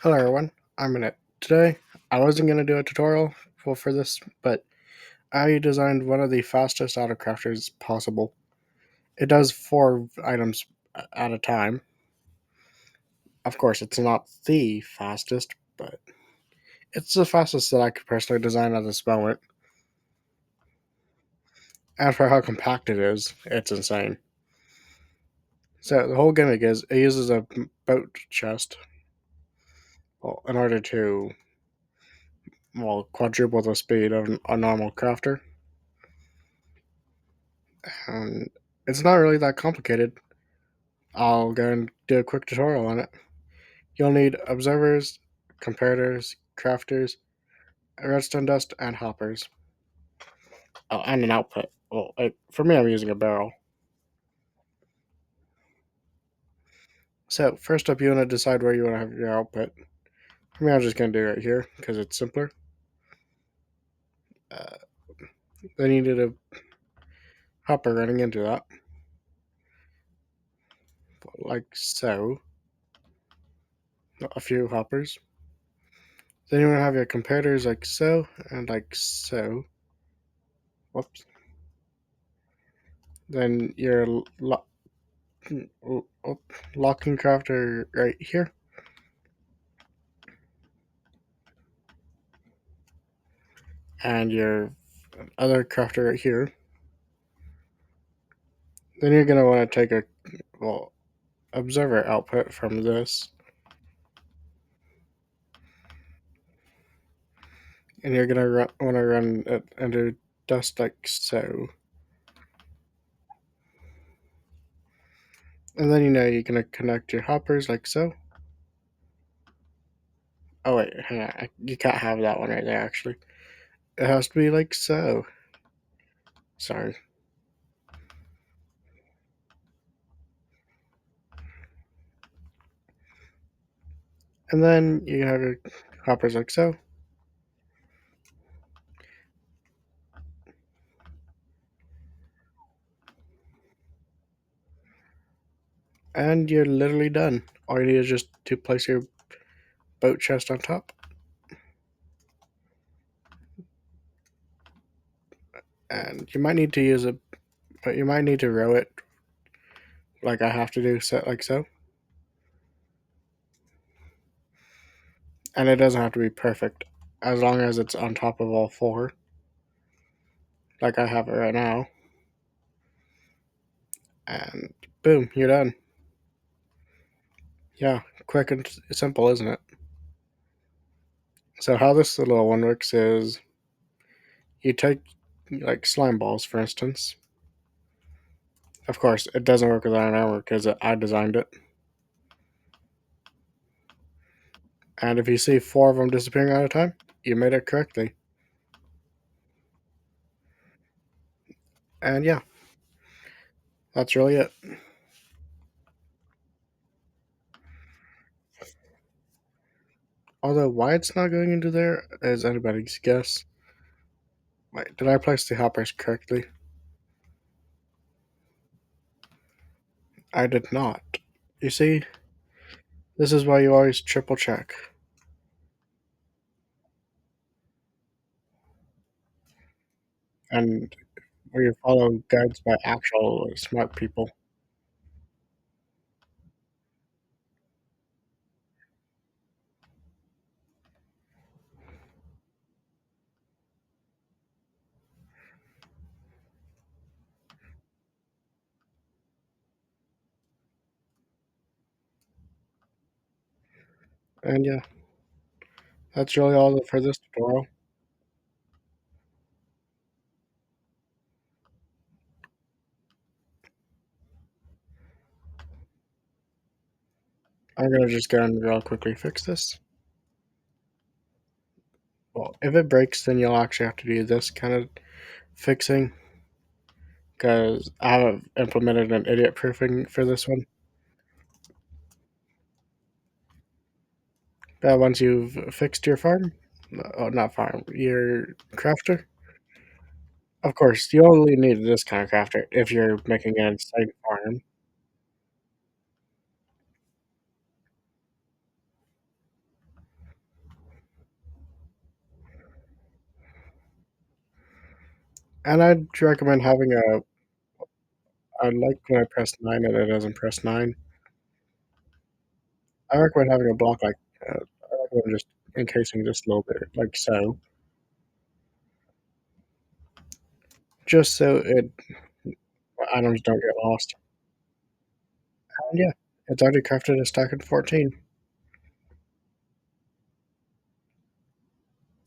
Hello everyone, I'm in it. Today, I wasn't going to do a tutorial for this, but I designed one of the fastest autocrafters possible. It does 4 items at a time. Of course, it's not the fastest, but it's the fastest that I could personally design at this moment. And for how compact it is, it's insane. So the whole gimmick is it uses a boat chest in order to quadruple the speed of a normal crafter. And it's not really that complicated. I'll go and do a quick tutorial on it. You'll need observers, comparators, crafters, redstone dust, and hoppers. Oh, and an output. For me, I'm using a barrel. So first up, you want to decide where you want to have your output. For me, I'm just going to do it right here because it's simpler. Uh, then you need a hopper running into that, like so. A few hoppers. Then you want to have your comparators like so and like so. Whoops. Then your locking crafter right here. And your other crafter right here. Then you're going to want to take a observer output from this, and you're going to want to run it under dust like so. And then you're going to connect your hoppers like so. Oh wait, hang on. You can't have that one right there actually. It has to be like so. Sorry. And then you have your hoppers like so. And you're literally done. All you need is just to place your boat chest on top. And you might need to use a, but you might need to row it like I have to do, set like so. And it doesn't have to be perfect, as long as it's on top of all four, like I have it right now. And boom, you're done. Yeah, quick and simple, isn't it? So how this little one works is you take like slime balls, for instance. Of course, it doesn't work with iron armor because I designed it. And if you see 4 of them disappearing at a time, you made it correctly. And yeah, that's really it. Although why it's not going into there is anybody's guess. Wait, did I place the hoppers correctly? I did not. You see, this is why you always triple check. And we follow guides by actual smart people. And yeah, that's really all for this tutorial. I'm gonna just go and real quickly fix this. Well, if it breaks, then you'll actually have to do this kind of fixing because I haven't implemented an idiot proofing for this one. But once you've fixed your farm, oh, not farm, your crafter, of course, you only need this kind of crafter if you're making an insane farm. And I'd recommend having a I like when I press 9 and it doesn't press 9. I recommend having a block I recommend just encasing just a little bit, like so, just so items don't get lost. And yeah, it's already crafted a stack of 14.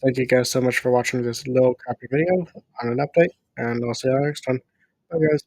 Thank you guys so much for watching this little crappy video on an update, and I'll see you next time. Bye, guys.